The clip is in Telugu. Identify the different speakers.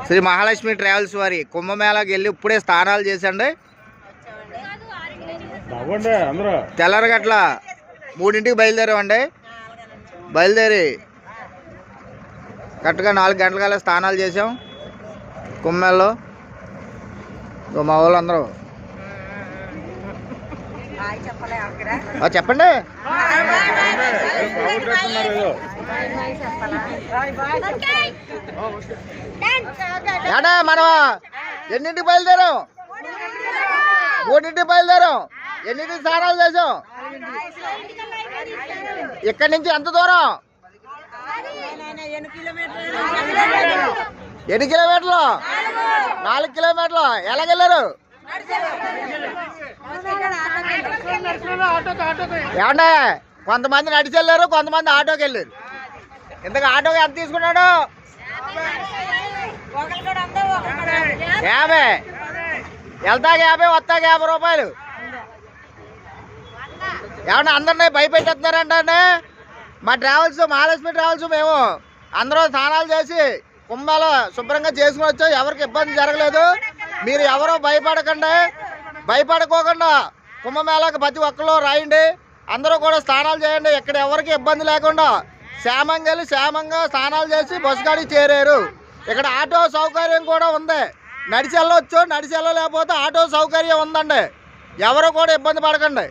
Speaker 1: శ్రీ మహాలక్ష్మి ట్రావెల్స్ వారి కుంభమేళాకి వెళ్ళి ఇప్పుడే స్నానాలు చేసండి. తెల్లరగట్ల 3ంటికి బయలుదేరామండి. బయలుదేరి కరెక్ట్గా 4 గంటలకల్లా స్నానాలు చేసాం కుంభమేళలో. మా వాళ్ళు అందరూ చెప్పండి. ఏడా మనం ఎన్నింటికి బయలుదేరాం? 3ంటికి బయలుదేరాం. ఎన్నింటికి స్నానాలు చేసాం? ఇక్కడి నుంచి ఎంత దూరం? 8 కిలోమీటర్లు. 4 కిలోమీటర్లు. ఎలాగెళ్ళారు? ఏమంటే కొంతమంది నడిచి వెళ్ళారు, కొంతమంది ఆటోకి వెళ్ళారు. ఇంతకు ఆటోకి ఎంత తీసుకున్నాడు? 50. వెళ్తాకి 50, వస్తాకి 50 రూపాయలు. ఏమన్నా అందరినీ భయపెట్టేస్తున్నారంటే మా ట్రావెల్స్, మహాలక్ష్మి ట్రావెల్స్ మేము అందరూ స్నానాలు చేసి కుంభాలు శుభ్రంగా చేసుకుని వచ్చాం. ఎవరికి ఇబ్బంది జరగలేదు. మీరు ఎవరో భయపడకండి. భయపడుకోకుండా కుంభమేళాకి ప్రతి ఒక్కరు రాయండి. అందరూ కూడా స్నానాలు చేయండి. ఇక్కడ ఎవరికి ఇబ్బంది లేకుండా క్షేమంగా వెళ్ళి క్షేమంగా స్నానాలు చేసి బస్సు కాడికి చేరారు. ఇక్కడ ఆటో సౌకర్యం కూడా ఉంది. నడిచి వెళ్ళవచ్చు. నడిచి వెళ్ళలేకపోతే ఆటో సౌకర్యం ఉందండి. ఎవరు కూడా ఇబ్బంది పడకండి.